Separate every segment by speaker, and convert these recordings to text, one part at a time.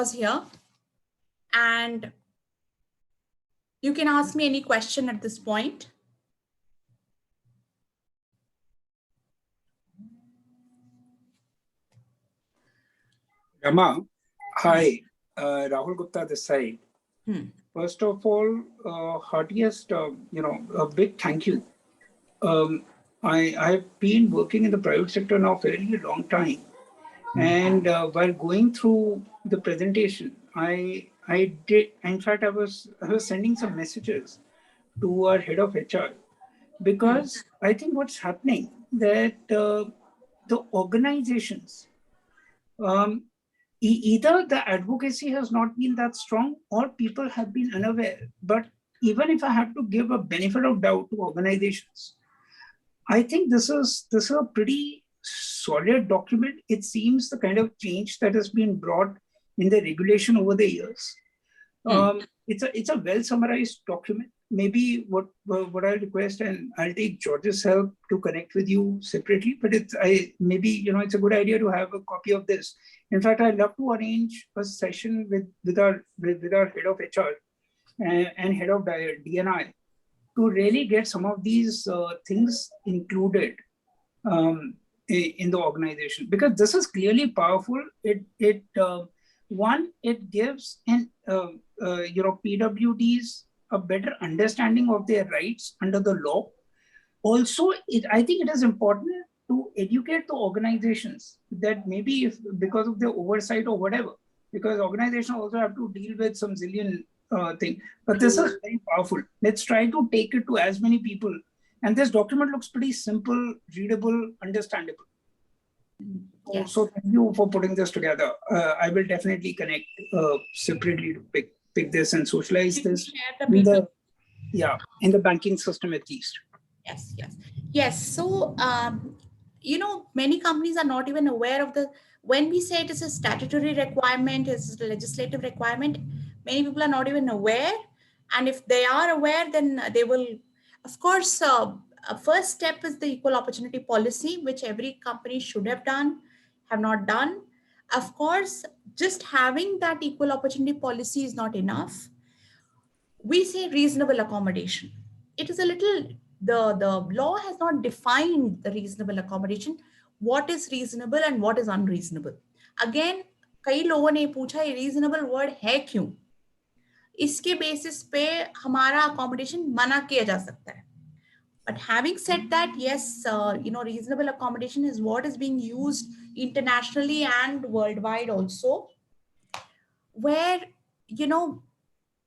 Speaker 1: here, and you can ask me any question at this point.
Speaker 2: Rama, hi, Rahul Gupta this side. First of all, heartiest, a big thank you. I've been working in the private sector now for a really long time. And while going through the presentation, I did, in fact, I was sending some messages to our head of HR, because I think what's happening that the organizations, either the advocacy has not been that strong or people have been unaware. But even if I have to give a benefit of doubt to organizations, I think this is a pretty solid document. It seems the kind of change that has been brought in the regulation over the years. It's a well summarized document. Maybe what I'll request, and I'll take George's help to connect with you separately. But it's a good idea to have a copy of this. In fact, I'd love to arrange a session with our head of HR and head of DNI to really get some of these things included in the organization, because this is clearly powerful. It gives PWDs a better understanding of their rights under the law. Also, I think it is important to educate the organizations that maybe if because of their oversight or whatever, because organizations also have to deal with some zillion thing. But this is very powerful. Let's try to take it to as many people. And this document looks pretty simple, readable, understandable. Yes. So thank you for putting this together. I will definitely connect separately to pick this and socialize this in the banking system at least.
Speaker 1: Yes. So, many companies are not even aware of when we say it is a statutory requirement, it's a legislative requirement, many people are not even aware. And if they are aware, then they will, of course, a first step is the equal opportunity policy, which every company should have not done. Of course, just having that equal opportunity policy is not enough. We say reasonable accommodation. It is a little, the law has not defined the reasonable accommodation. What is reasonable and what is unreasonable? Again, कई लोगों ने पूछा ये reasonable word है क्यों? इसके basis पे हमारा accommodation मना किया जा सकता है. But having said that, yes, reasonable accommodation is what is being used internationally and worldwide also, where,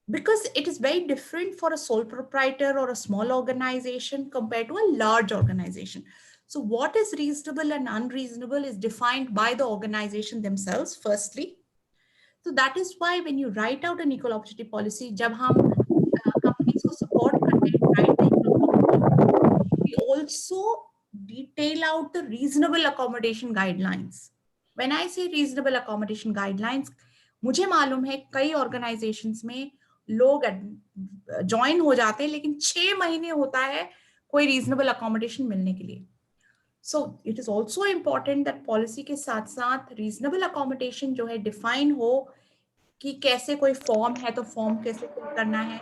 Speaker 1: because it is very different for a sole proprietor or a small organization compared to a large organization. So what is reasonable and unreasonable is defined by the organization themselves, firstly. So that is why when you write out an equal opportunity policy, जब हम companies को support करते हैं, we also detail out the reasonable accommodation guidelines. When I say reasonable accommodation guidelines, मुझे मालूम है कई organizations में लोग ज्वाइन हो जाते हैं लेकिन 6 महीने होता है कोई रीजनेबल अकोमोडेशन मिलने के लिए. So it is also important that policy के साथ साथ रीजनेबल अकोमोडेशन जो है डिफाइन हो कि कैसे कोई फॉर्म है तो फॉर्म कैसे फिल करना है,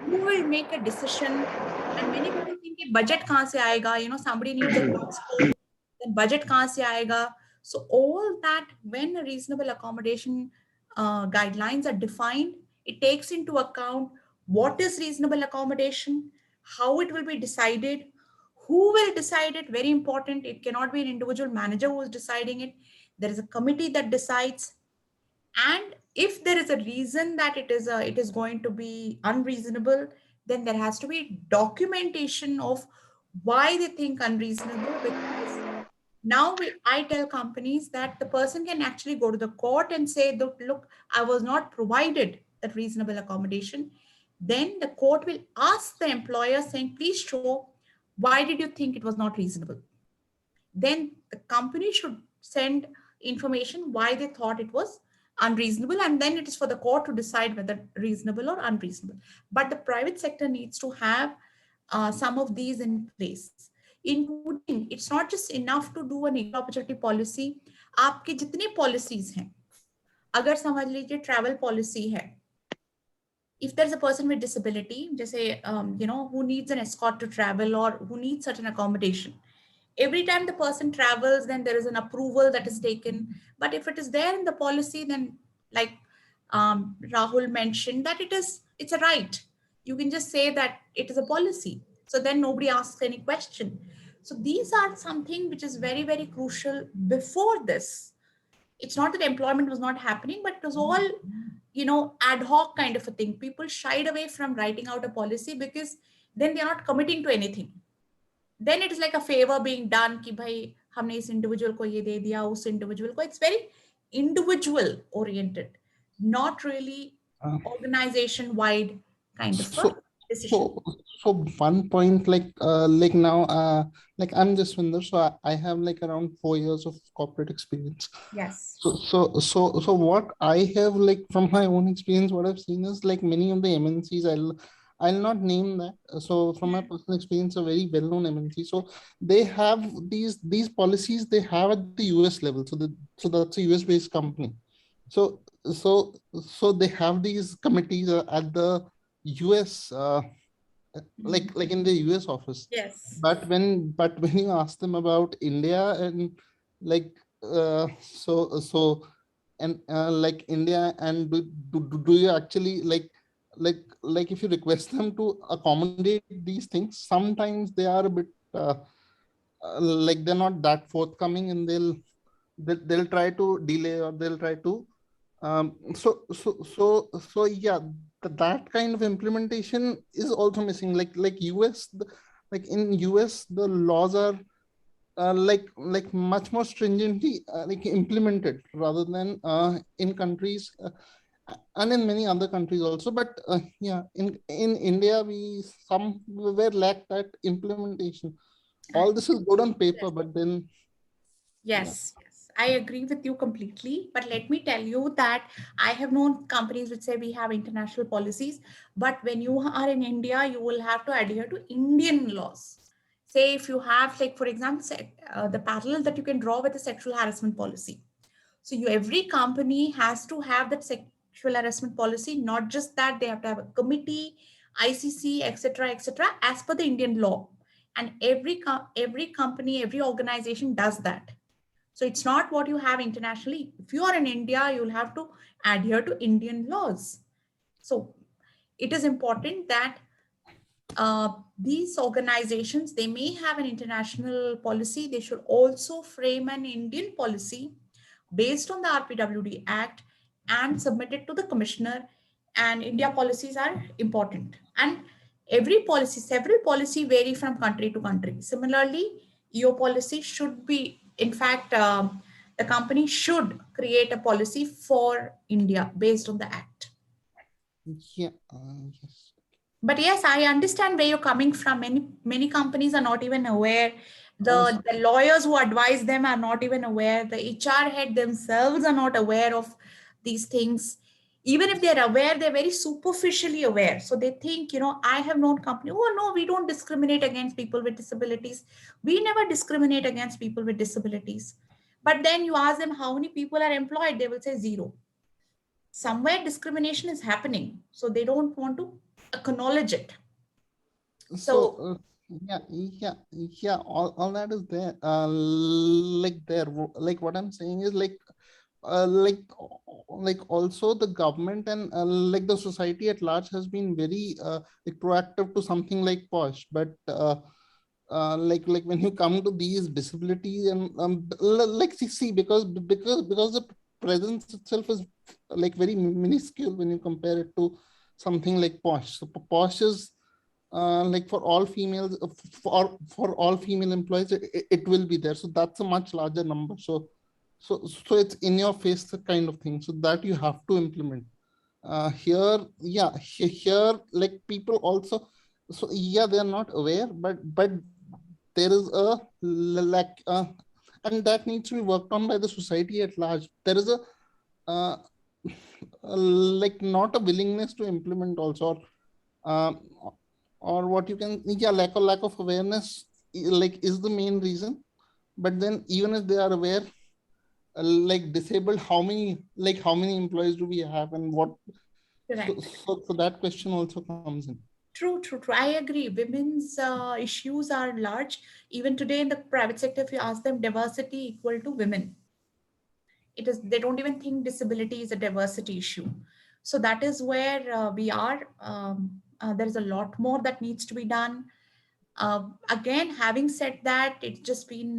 Speaker 1: who will make a decision, and many people think budget कहाँ से आएगा, somebody needs a tax code, then budget कहाँ से आएगा. So all that, when a reasonable accommodation guidelines are defined, it takes into account what is reasonable accommodation, how it will be decided, who will decide it. Very important. It cannot be an individual manager who is deciding it. There is a committee that decides. And if there is a reason that it is going to be unreasonable, then there has to be documentation of why they think unreasonable. Because now I tell companies that the person can actually go to the court and say, look, I was not provided that reasonable accommodation. Then the court will ask the employer saying, please show, why did you think it was not reasonable? Then the company should send information why they thought it was unreasonable, and then it is for the court to decide whether reasonable or unreasonable. But the private sector needs to have some of these in place. Including, it's not just enough to do an equal opportunity policy. आपके जितने policies हैं, अगर समझ लीजिए travel policy है, if there's a person with disability, just say, who needs an escort to travel or who needs certain accommodation, every time the person travels, then there is an approval that is taken. But if it is there in the policy, then like Rahul mentioned, that it's a right. You can just say that it is a policy. So then nobody asks any question. So these are something which is very, very crucial before this. It's not that employment was not happening, but it was all, ad hoc kind of a thing. People shied away from writing out a policy because then they're not committing to anything. Then it is like a favor being done कि भाई हमने इस individual को ये दे दिया, उस individual को. It's very individual oriented, not really
Speaker 3: Uh,
Speaker 1: organization wide kind of a
Speaker 3: so
Speaker 1: decision.
Speaker 3: so one point, like now, like I'm just Sundar, so I have like around 4 years of corporate experience.
Speaker 1: Yes.
Speaker 3: So what I have, like from my own experience, what I've seen is like many of the MNCs, I'll not name that. So from my personal experience, a very well-known MNC. So they have these policies they have at the US level. So that's a US based company. So so they have these committees at the US, like in the US office.
Speaker 1: Yes.
Speaker 3: But when you ask them about India and like like India, and do you actually like if you request them to accommodate these things, sometimes they are a bit like they're not that forthcoming, and they'll try to delay, or they'll try to so yeah, that kind of implementation is also missing. Like US, like in US, the laws are like much more stringently like implemented rather than in countries and in many other countries also. But yeah, in India, we somewhere lack that implementation. All this is good on paper, but then
Speaker 1: Yes, yes, I agree with you completely. But let me tell you that I have known companies which say we have international policies, but when you are in India, you will have to adhere to Indian laws. Say if you have, like, for example, the parallel that you can draw with the sexual harassment policy. So every company has to have that sexual harassment policy. Not just that, they have to have a committee, ICC, etc., as per the Indian law. And every company, every organization does that. So it's not what you have internationally. If you are in India, you'll have to adhere to Indian laws. So it is important that these organizations, they may have an international policy. They should also frame an Indian policy based on the RPWD Act and submit it to the commissioner. And India policies are important. And several policy vary from country to country. Similarly, EO policy should be, in fact, the company should create a policy for India based on the act.
Speaker 3: yeah, yes.
Speaker 1: But yes, I understand where you're coming from. Many companies are not even aware. The lawyers who advise them are not even aware. The HR head themselves are not aware of these things. Even if they're aware, they're very superficially aware. So they think, I have known company, oh no, we don't discriminate against people with disabilities. We never discriminate against people with disabilities. But then you ask them how many people are employed, they will say zero. Somewhere discrimination is happening. So they don't want to acknowledge it. So
Speaker 3: Yeah, all that is there. Like what I'm saying is like also the government and like the society at large has been very like proactive to something like POSH, but like when you come to these disabilities and like see, because the presence itself is like very minuscule when you compare it to something like POSH. So POSH is like for all females, for all female employees, it will be there. So that's a much larger number. So it's in your face kind of thing. So that you have to implement. Here like people also. So yeah, they are not aware, but there is a lack, and that needs to be worked on by the society at large. There is a like not a willingness to implement also, or what you can, lack of awareness like is the main reason. But then even if they are aware, like disabled, how many employees do we have, and what?
Speaker 1: Correct.
Speaker 3: So that question also comes in.
Speaker 1: True, true, true. I agree. Women's issues are large. Even today in the private sector, if you ask them, diversity equal to women. It is, they don't even think disability is a diversity issue. So that is where we are. There is a lot more that needs to be done. Again, having said that, it's just been,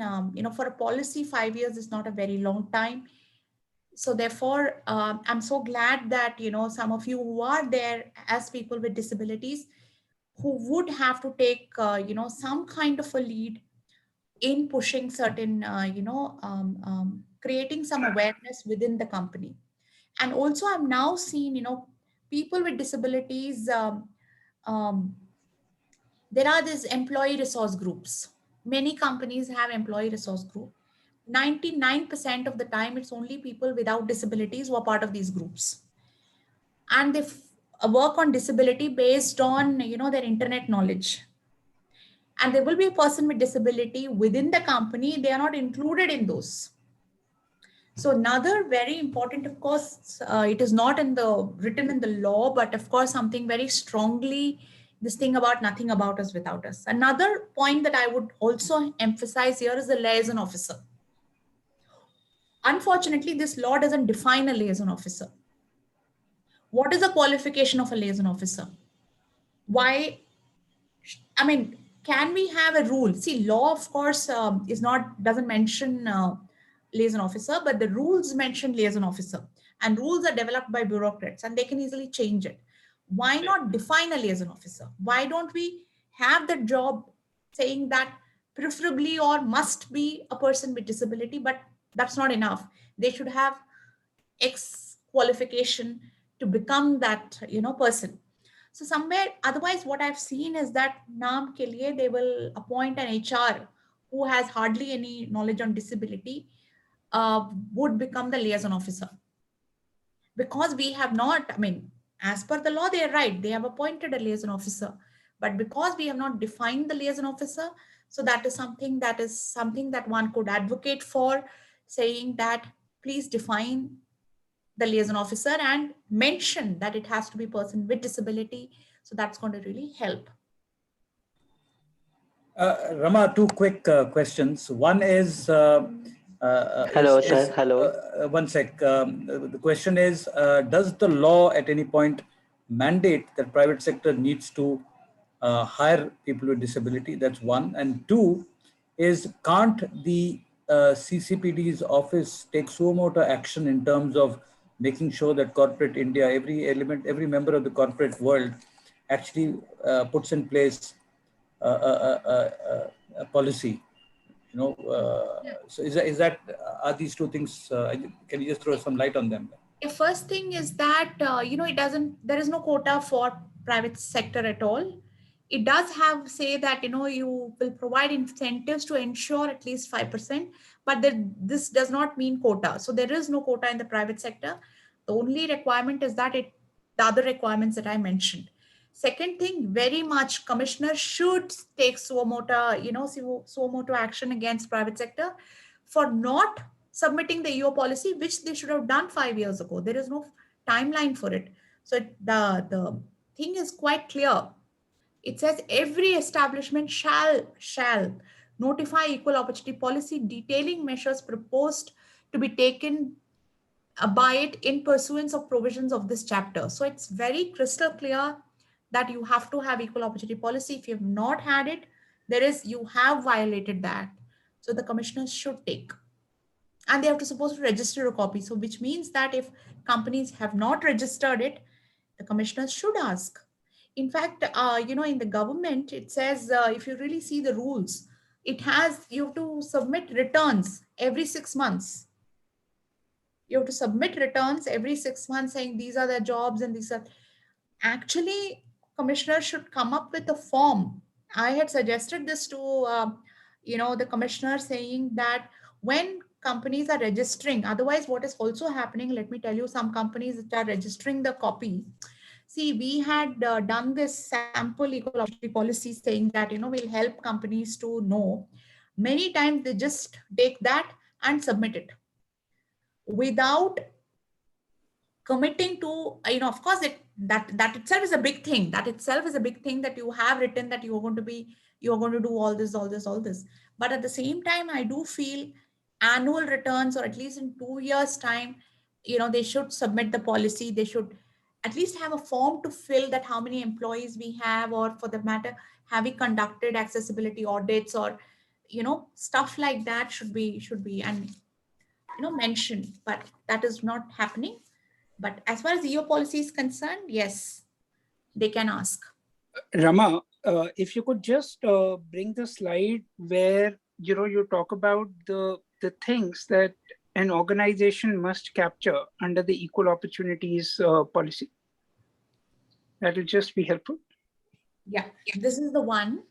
Speaker 1: for a policy, 5 years is not a very long time. So therefore, I'm so glad that, some of you who are there as people with disabilities, who would have to take, some kind of a lead in pushing certain, creating some awareness within the company. And also, I'm now seeing, people with disabilities, um, there are these employee resource groups. Many companies have employee resource group. 99% of the time, it's only people without disabilities who are part of these groups. And they work on disability based on, their internet knowledge. And there will be a person with disability within the company, they are not included in those. So another very important, of course, it is not in the written in the law, but of course something very strongly, this thing about nothing about us without us. Another point that I would also emphasize here is the liaison officer. Unfortunately, this law doesn't define a liaison officer. What is the qualification of a liaison officer? Why? I mean, can we have a rule? See, law, of course, doesn't mention liaison officer, but the rules mention liaison officer, and rules are developed by bureaucrats, and they can easily change it. Why not define a liaison officer? Why don't we have the job saying that preferably or must be a person with disability? But that's not enough. They should have X qualification to become that person. So somewhere, otherwise, what I've seen is that naam ke liye they will appoint an HR who has hardly any knowledge on disability, would become the liaison officer. Because we have not, I mean, as per the law, they are right. They have appointed a liaison officer, but because we have not defined the liaison officer, so that is something that one could advocate for, saying that please define the liaison officer and mention that it has to be a person with disability. So that's going to really help.
Speaker 4: Rama, two quick questions. One is,
Speaker 5: Hello, sir. Hello.
Speaker 4: one sec. The question is, does the law at any point mandate that private sector needs to hire people with disability? That's one. And two is, can't the CCPD's office take suo motu action in terms of making sure that corporate India, every member of the corporate world actually puts in place a policy, So are these two things? Can you just throw some light on them?
Speaker 1: The first thing is that there is no quota for private sector at all. It does have say that you will provide incentives to ensure at least 5%, but this does not mean quota. So there is no quota in the private sector. The only requirement is that the other requirements that I mentioned. Second thing, very much commissioner should take suo motu action against private sector for not submitting the EO policy, which they should have done 5 years ago. There is no timeline for it. So the thing is quite clear. It says every establishment shall notify equal opportunity policy detailing measures proposed to be taken by it in pursuance of provisions of this chapter. So it's very crystal clear that you have to have equal opportunity policy. If you have not had it, you have violated that. So the commissioners should take. And they have to supposed to register a copy. So which means that if companies have not registered it, the commissioners should ask. In fact, in the government, it says, if you really see the rules, you have to submit returns every 6 months. You have to submit returns every 6 months saying these are the jobs and these are. Actually, commissioners should come up with a form. I had suggested this to, the commissioner, saying that when companies are registering, otherwise what is also happening, let me tell you, some companies that are registering the copy. See, we had done this sample equal opportunity policy saying that, we'll help companies to know. Many times they just take that and submit it. without committing to, of course, that itself is a big thing. That itself is a big thing, that you have written that you're going to do all this. But at the same time, I do feel annual returns, or at least in 2 years time, they should submit the policy. They should at least have a form to fill, that how many employees we have, or for the matter, have we conducted accessibility audits, or stuff like that should be and mentioned. But that is not happening. But as far as EO policy is concerned, yes, they can ask.
Speaker 2: Rama, if you could just bring the slide where you talk about the things that an organization must capture under the equal opportunities policy. That will just be helpful.
Speaker 1: Yeah, this is the one.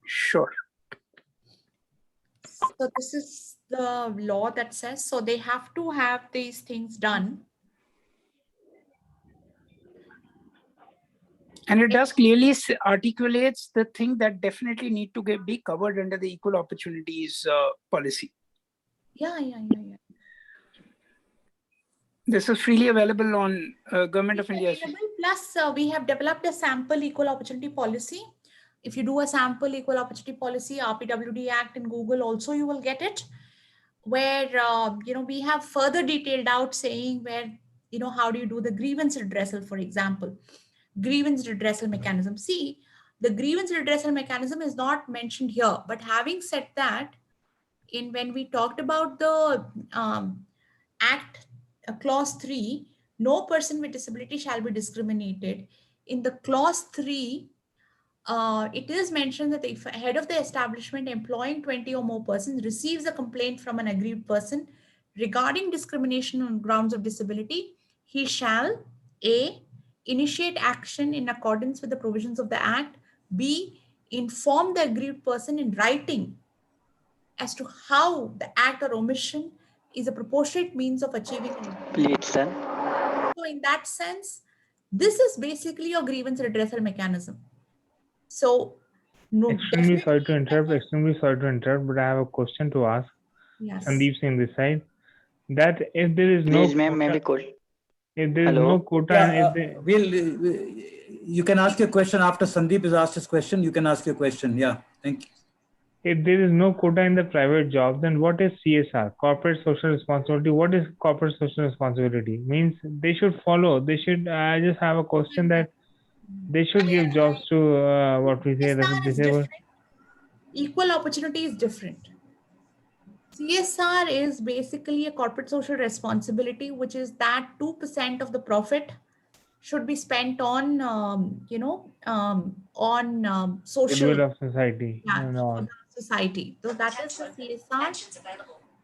Speaker 2: Sure.
Speaker 1: So this is the law that says, so they have to have these things done.
Speaker 2: And it does clearly articulates the thing that definitely need to be covered under the equal opportunities policy.
Speaker 1: Yeah.
Speaker 2: This is freely available on Government of India.
Speaker 1: Plus, we have developed a sample equal opportunity policy. If you do a sample equal opportunity policy, RPWD Act in Google also, you will get it, where, we have further detailed out saying where, how do you do the grievance redressal, for example, grievance redressal mechanism. See, the grievance redressal mechanism is not mentioned here, but having said that, when we talked about the Act, clause 3, no person with disability shall be discriminated. In the clause 3, it is mentioned that if a head of the establishment employing 20 or more persons receives a complaint from an aggrieved person regarding discrimination on grounds of disability, he shall A, initiate action in accordance with the provisions of the Act, B, inform the aggrieved person in writing as to how the act or omission is a proportionate means of achieving an
Speaker 5: Please, sir.
Speaker 1: So in that sense, this is basically your grievance redressal mechanism. So, no,
Speaker 6: extremely sorry to interrupt, but I have a question to ask.
Speaker 1: Yes.
Speaker 6: Sandeep Singh this side. That if there is no
Speaker 5: Please, ma'am, maybe cool.
Speaker 6: If there is
Speaker 5: Hello?
Speaker 6: no quota,
Speaker 4: Yeah,
Speaker 6: and if
Speaker 4: you can ask your question after Sandeep has asked his question. You can ask your question. Yeah, thank you.
Speaker 6: if there is no quota in the private job, then what is CSR, corporate social responsibility? What is corporate social responsibility? Means they should follow. They should. I just have a question that they should give jobs to what we say,
Speaker 1: CSR is
Speaker 6: disabled.
Speaker 1: different. Equal opportunity is different. CSR is basically a corporate social responsibility, which is that 2% of the profit should be spent on, social
Speaker 6: Goodwill of society. And all.
Speaker 1: society. So that is the CSR.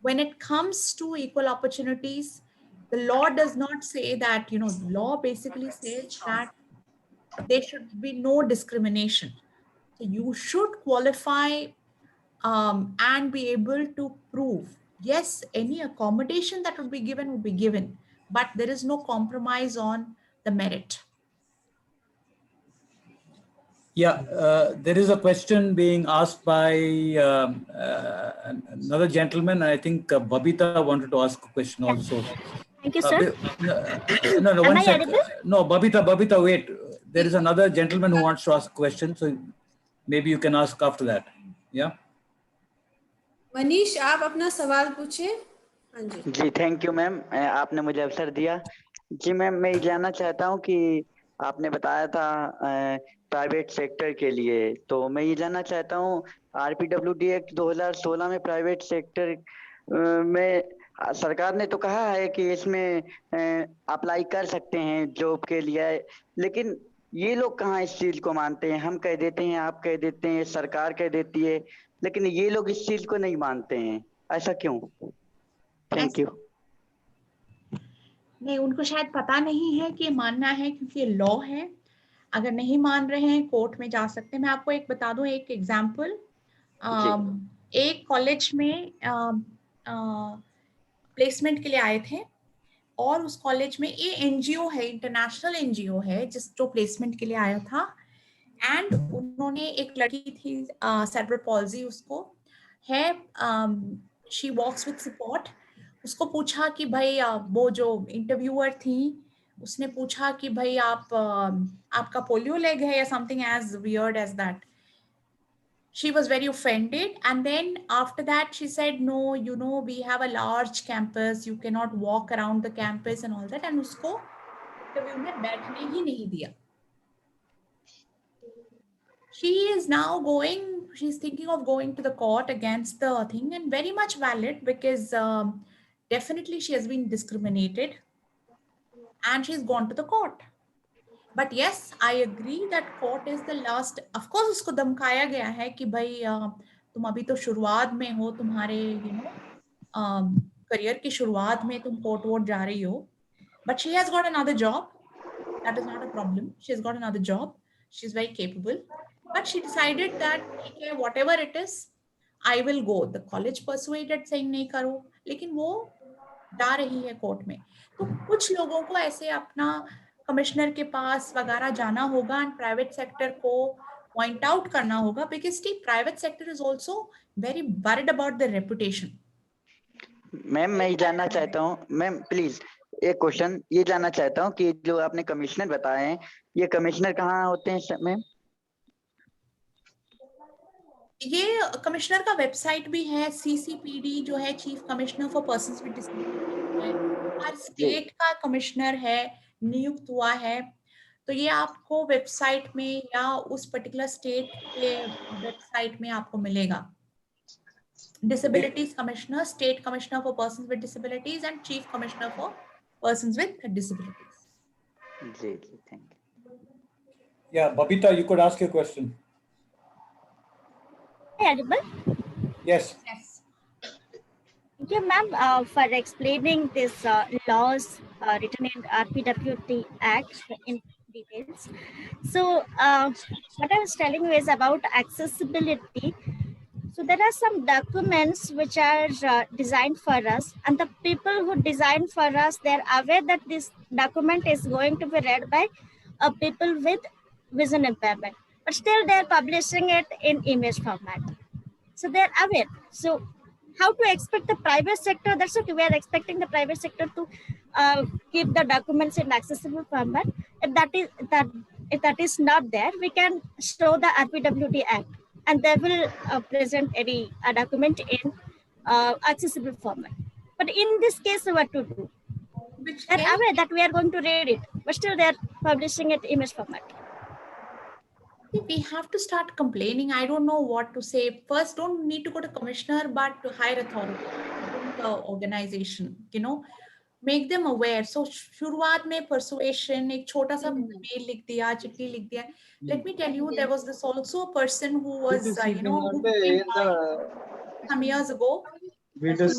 Speaker 1: When it comes to equal opportunities, the law does not say that, law basically says that there should be no discrimination. So you should qualify and be able to prove, yes, any accommodation that would be given, but there is no compromise on the merit.
Speaker 4: Yeah, there is a question being asked by another gentleman. I think Babita wanted to ask a question also.
Speaker 7: Thank you, sir.
Speaker 4: No,
Speaker 7: Am
Speaker 4: one
Speaker 7: I
Speaker 4: sec.
Speaker 7: audible?
Speaker 4: No, Babita, wait. There is another gentleman who wants to ask a question. So maybe you can ask after that. Yeah.
Speaker 8: Manish, आप अपना सवाल पूछिए. हाँ जी.
Speaker 5: जी, thank you ma'am, आपने मुझे अवसर दिया. जी मैम, मैं ये जानना चाहता हूँ कि आपने बताया था प्राइवेट सेक्टर के लिए, तो मैं ये जानना चाहता हूँ RPWD एक्ट 2016 में प्राइवेट सेक्टर में सरकार ने तो कहा है कि इसमें अप्लाई कर सकते हैं जॉब के लिए, लेकिन ये लोग कहाँ इस चीज को मानते हैं? हम कह देते हैं, आप कह देते हैं, सरकार कह देती है, लेकिन ये लोग इस चीज को नहीं मानते हैं. ऐसा क्यों? Thank you.
Speaker 1: नहीं, उनको शायद पता नहीं है कि मानना है, क्योंकि ये लॉ है. अगर नहीं मान रहे हैं, कोर्ट में जा सकते हैं. मैं आपको एक बता दूं, एक एग्जांपल. एक कॉलेज में प्लेसमेंट के लिए आए थे, और उस कॉलेज में ये एनजीओ है, इंटरनेशनल एनजीओ है, जो प्लेसमेंट के लिए आया था. एंड उन्होंने, एक लड़की थी सेरेब्रल पॉल्जी, उसको है, शी वॉक्स विद सपोर्ट। उसको पूछा कि भाई वो जो इंटरव्यूअर थी उसने पूछा कि भाई आपका पोलियो लेग है या something as weird as that. She was very offended, and then after that she said, no, you know, we have a large campus, you cannot walk around the campus and all that, and usko interview mein baithne hi nahi diya. She is now going, she's thinking of going to the court against the thing, and very much valid, because definitely she has been discriminated and she's gone to the court. But yes, I agree that court is the last. Of course, उसको धमकाया गया है कि भाई तुम अभी तो शुरुआत में हो, तुम्हारे करियर की शुरुआत में तुम कोर्ट वोट जा रही हो. But she has got another job. That is not a problem. She has got another job. She's very capable. But she decided that okay, whatever it is, I will go. The college persuaded saying नहीं करो, लेकिन वो जा रही है court में. तो कुछ लोगों को ऐसे अपना कमिश्नर के पास वगैरह जाना होगा एंड प्राइवेट सेक्टर को पॉइंट आउट करना होगा, because the private sector is also very worried about the reputation.
Speaker 5: Ma'am मैं ये जानना चाहता हूँ, मैम प्लीज एक क्वेश्चन ये जानना चाहता हूँ कि जो आपने कमिश्नर बताए हैं, ये कमिश्नर कहाँ होते हैं मैम?
Speaker 1: ये कमिश्नर का वेबसाइट भी है, CCPD जो है chief commissioner for persons with disability, her state का कमिश्नर है, नियुक्त हुआ है. तो ये आपको वेबसाइट में या उस पर्टिकुलर स्टेट के वेबसाइट में आपको मिलेगा. Disabilities commissioner, state commissioner for persons with disabilities and chief commissioner for persons with disabilities.
Speaker 5: जी जी, thank you.
Speaker 4: Yeah, Babita, you could ask your question.
Speaker 7: Audible?
Speaker 4: Yes.
Speaker 1: Yes.
Speaker 7: Thank you, ma'am, for explaining this laws written in RPWT Act in details. So, what I was telling you is about accessibility. So, there are some documents which are designed for us, and the people who design for us, they're aware that this document is going to be read by people with vision impairment, but still they're publishing it in image format. So they're aware. So how to expect the private sector? That's okay. We are expecting the private sector to keep the documents in accessible format. If that is not there, we can show the RPWT Act, and they will present any document in accessible format. But in this case, what to do? They're aware that we are going to read it, but still they're publishing it image format.
Speaker 1: We have to start complaining. I don't know what to say. First, don't need to go to commissioner, but to higher authority, the organization, you know, make them aware. So शुरुआत में persuasion, एक छोटा सा mail लिख दिया, चिट्ठी लिख दिया. Let me tell you, there was this also a person who was, you know, who came some years ago. In the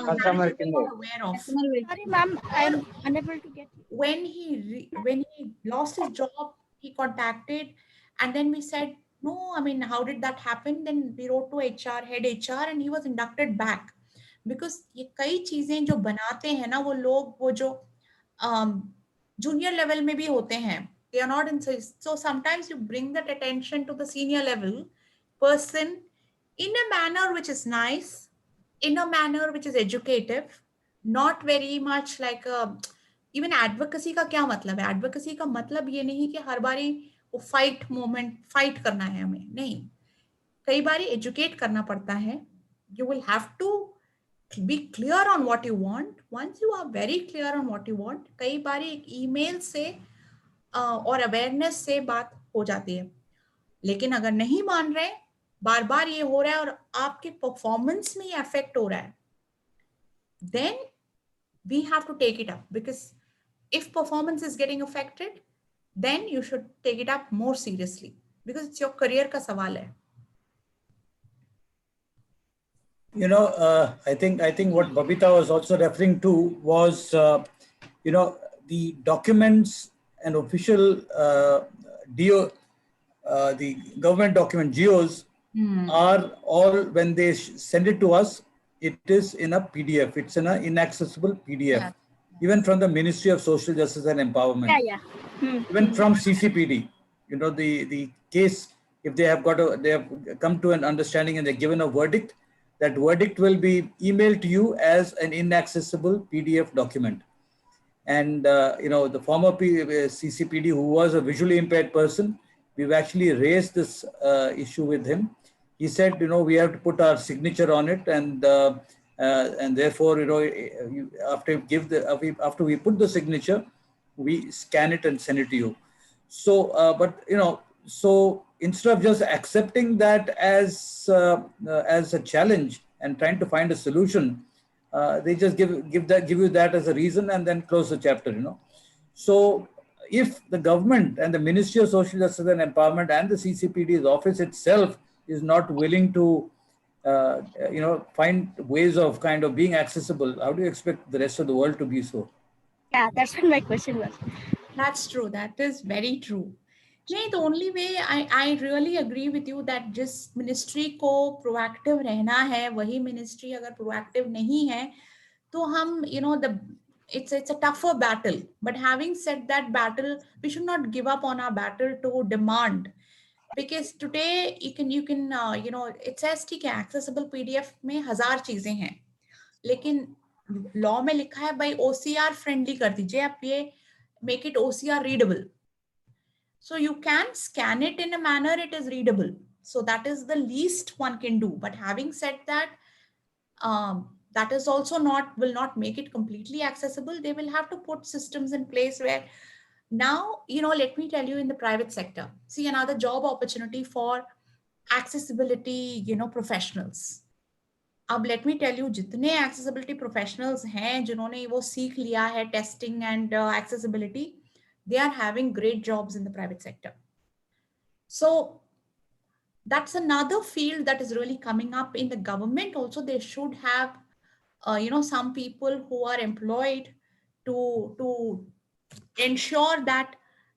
Speaker 1: customer aware of.
Speaker 7: Sorry, ma'am, I'm unable to get you.
Speaker 1: When he lost his job, he contacted, and then we said, no, I mean, how did that happen? Then we wrote to HR, head HR, and he was inducted back. Because ये कई चीजें जो बनाते हैं ना वो लोग, वो जो junior level में भी होते हैं, they are not in. So sometimes you bring that attention to the senior level person in a manner which is nice, in a manner which is educative, not very much like a. Even advocacy का क्या मतलब है? Advocacy का मतलब ये नहीं कि हर बारी वो फाइट करना है हमें, नहीं. कई बारी एजुकेट करना पड़ता है. You will have to be clear on what you want. Once you are very clear on what you want, कई बारी एक ईमेल से और अवेयरनेस से बात हो जाती है. लेकिन अगर नहीं मान रहे, बार बार ये हो रहा है और आपके परफॉर्मेंस में ये अफेक्ट हो रहा है, then we have to take it up, because if performance is getting affected, then you should take it up more seriously, because it's your career ka sawal hai.
Speaker 4: You know, I think what Babita was also referring to was, you know, the documents and official DO, the government document GOs are all, when they send it to us, it is in a PDF. It's in an inaccessible PDF. Yeah. Even from the Ministry of Social Justice and Empowerment.
Speaker 7: Yeah.
Speaker 4: Even from CCPD, you know, the case if they have come to an understanding and they're given a verdict, that verdict will be emailed to you as an inaccessible PDF document. And the former CCPD, who was a visually impaired person, we've actually raised this issue with him. He said, we have to put our signature on it, and therefore, after we put the signature, we scan it and send it to you. So, so instead of just accepting that as a challenge and trying to find a solution, they just give you that as a reason and then close the chapter. So if the government and the Ministry of Social Justice and Empowerment and the CCPD's office itself is not willing to find ways of kind of being accessible, how do you expect the rest of the world to be so?
Speaker 7: Yeah, that's what my question was.
Speaker 1: That's true. That is very true. नहीं, the only way I really agree with you that जिस ministry को proactive रहना है, वही ministry अगर proactive नहीं है, तो हम it's a tougher battle. But having said that battle, we should not give up on our battle to demand, because today you can it says ठीक है, accessible PDF में 1000 चीजें हैं, लेकिन लॉ में लिखा है भाई OCR फ्रेंडली कर दीजिए आप, ये make it OCR readable. So you can scan it in a manner it is readable. So that is the least one can do. But having said that, that is also will not make it completely accessible. They will have to put systems in place where now, let me tell you, in the private sector, see another job opportunity for accessibility, professionals. अब let me tell you, जितने accessibility professionals हैं, जिन्होंने वो सीख लिया है testing and accessibility, they are having great jobs in the private sector. So that's another field that is really coming up. In the government also, they should have, some people who are employed to ensure that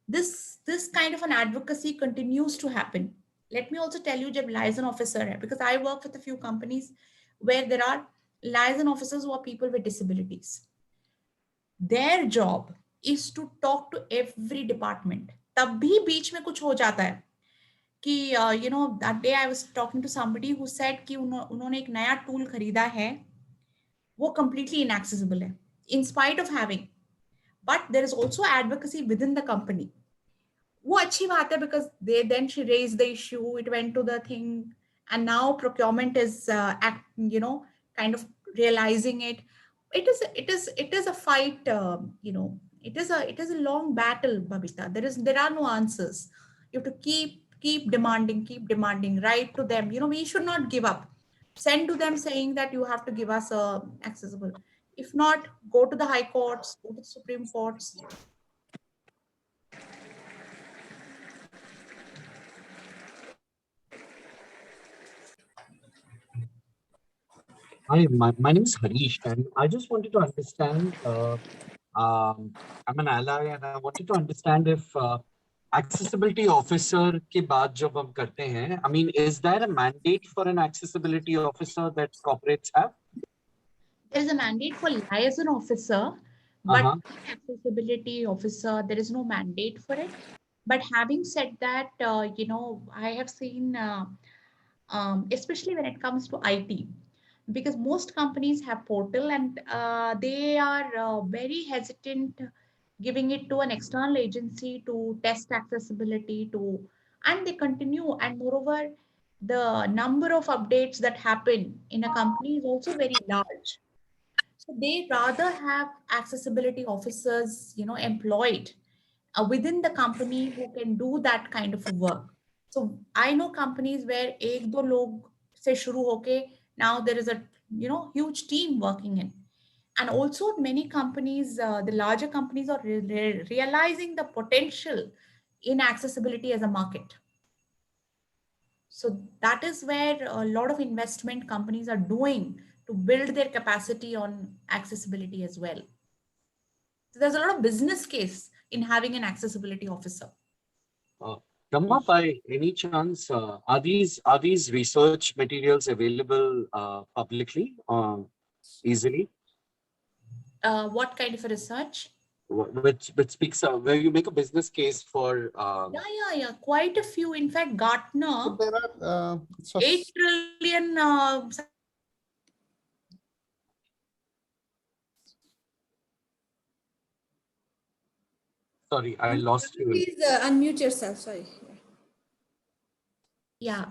Speaker 1: this kind of an advocacy continues to happen. Let me also tell you, jab liaison officer hai, because I work with a few companies where there are liaison officers who are people with disabilities. Their job is to talk to every department. तब भी बीच में कुछ हो जाता है कि that day I was talking to somebody who said कि उन्होंने एक नया टूल खरीदा है, वो completely inaccessible है, in spite of having, but there is also advocacy within the company. वो अच्छी बात है, because then she raised the issue, it went to the thing, and now procurement is kind of realizing it. It is a fight, it is a long battle, Babita. There are no answers. You have to keep demanding, write to them. We should not give up. Send to them saying that you have to give us accessible. If not, go to the high courts, go to the Supreme Courts.
Speaker 9: Hi, my name is Harish, and I just wanted to understand. I'm an ally, and I wanted to understand if accessibility officer के बाद जब हम करते हैं, I mean, is there a mandate for an accessibility officer that corporates have?
Speaker 1: There is a mandate for liaison officer, but accessibility officer, there is no mandate for it. But having said that, I have seen, especially when it comes to IT, because most companies have portal and they are very hesitant giving it to an external agency to test accessibility and they continue. And moreover, the number of updates that happen in a company is also very large. So they rather have accessibility officers, employed within the company who can do that kind of work. So I know companies where ek do log se shuru hoke, now there is a huge team working in. And also many companies, the larger companies are realizing the potential in accessibility as a market. So that is where a lot of investment companies are doing to build their capacity on accessibility as well. So there's a lot of business case in having an accessibility officer.
Speaker 9: Brahma, by any chance, are these research materials available publicly, easily?
Speaker 1: What kind of a research?
Speaker 9: which speaks where you make a business case for.
Speaker 1: Yeah. Quite a few. In fact, Gartner,
Speaker 3: So there are
Speaker 1: 8 trillion.
Speaker 9: Sorry, I lost you.
Speaker 8: Please unmute yourself. Sorry.
Speaker 1: Yeah.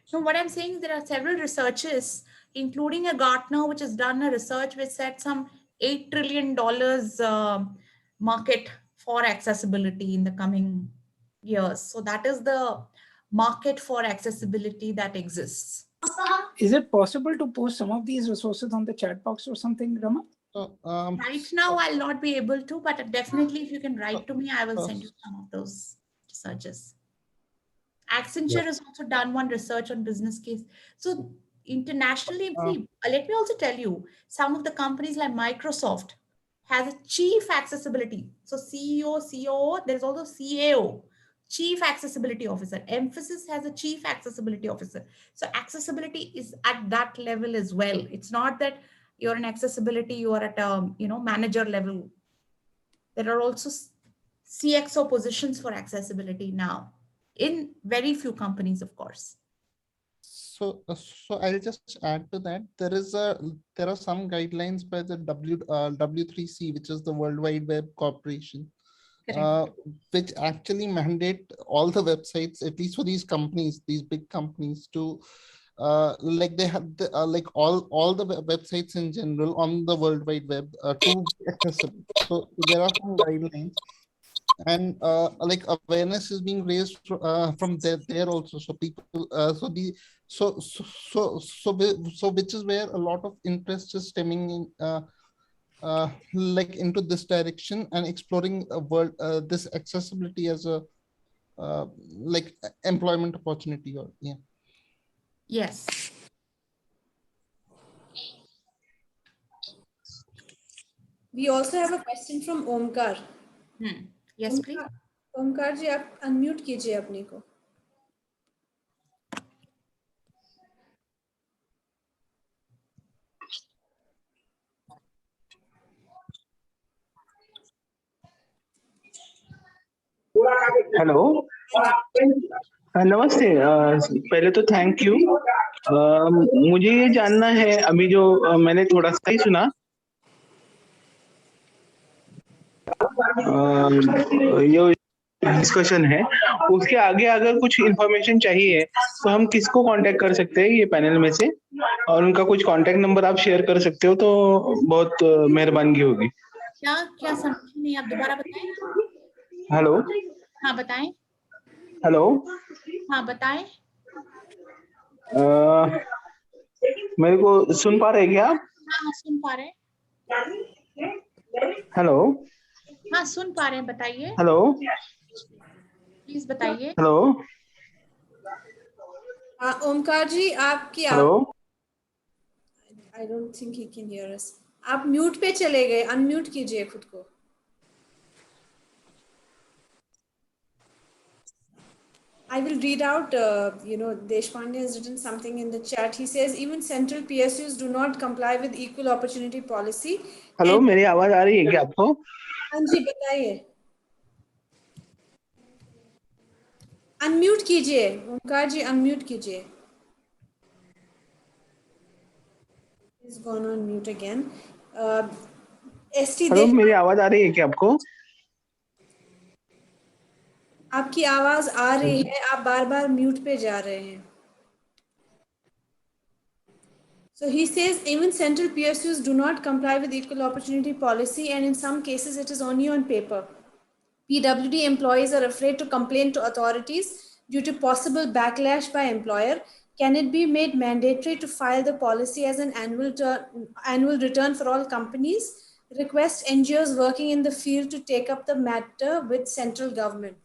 Speaker 1: So what I'm saying is there are several researches, including a Gartner, which has done a research which said some $8 trillion market for accessibility in the coming years. So that is the market for accessibility that exists.
Speaker 2: Is it possible to post some of these resources on the chat box or something, Rama?
Speaker 3: So,
Speaker 1: Right now, I'll not be able to, but definitely if you can write to me, I will send you some of those researches. Accenture has also done one research on business case. So internationally, see, let me also tell you, some of the companies like Microsoft has a chief accessibility. So CEO, COO, there's also CAO, Chief Accessibility Officer. Emphasis has a Chief Accessibility Officer. So accessibility is at that level as well. It's not that you're in accessibility, you are at a manager level. There are also CXO positions for accessibility now, in very few companies, of course.
Speaker 3: So I'll just add to that. There are some guidelines by the W3C, which is the World Wide Web Corporation, which actually mandate all the websites, at least for these companies, these big companies, to like they have like all the websites in general on the World Wide Web to be accessible. So there are some guidelines. And like awareness is being raised from there also. So people, so which is where a lot of interest is stemming in, like into this direction and exploring a world, this accessibility as a like employment opportunity, or yeah.
Speaker 1: Yes.
Speaker 8: We also have a question from Omkar.
Speaker 1: Yes, please.
Speaker 8: Omkar जी आप unmute कीजिए अपने को.
Speaker 10: Hello, नमस्ते. पहले तो thank you. मुझे ये जानना है, अभी जो मैंने थोड़ा सा ही सुना, ये डिस्कशन है, उसके आगे अगर कुछ इंफॉर्मेशन चाहिए तो हम किसको कांटेक्ट कर सकते हैं ये पैनल में से, और उनका कुछ कांटेक्ट नंबर आप शेयर कर सकते हो तो बहुत मेहरबानी होगी.
Speaker 1: क्या समझ नहीं, आप दोबारा बताएं.
Speaker 10: हेलो.
Speaker 1: हाँ बताएं.
Speaker 10: हेलो.
Speaker 1: हाँ बताएं.
Speaker 10: मेरे को सुन पा रहे क्या आप?
Speaker 1: हाँ सुन पा रहे हैं.
Speaker 10: हेलो.
Speaker 1: हाँ सुन पा रहे हैं, बताइए.
Speaker 10: हेलो.
Speaker 1: प्लीज बताइए.
Speaker 10: हेलो.
Speaker 8: ओमकार जी आपकी I don't think he can hear अस. आप म्यूट पे चले गए, अनम्यूट कीजिए खुद को. I will read out, Deshpande has written something in the chat. He says, even central PSUs do not comply with equal opportunity policy.
Speaker 10: Hello, मेरी आवाज आ रही है क्या आपको?
Speaker 8: हाँ जी बताइए. अनम्यूट कीजिए ओमकार जी, अनम्यूट कीजिए. He's gone on mute again.
Speaker 10: Hello, मेरी आवाज आ रही है क्या आपको?
Speaker 8: आपकी आवाज आ रही है, आप बार-बार म्यूट पे जा रहे हैं. So he says even central PSUs do not comply with equal opportunity policy, and in some cases it is only on paper. PWD employees are afraid to complain to authorities due to possible backlash by employer. Can it be made mandatory to file the policy as an annual return for all companies? Request NGOs working in the field to take up the matter with central government.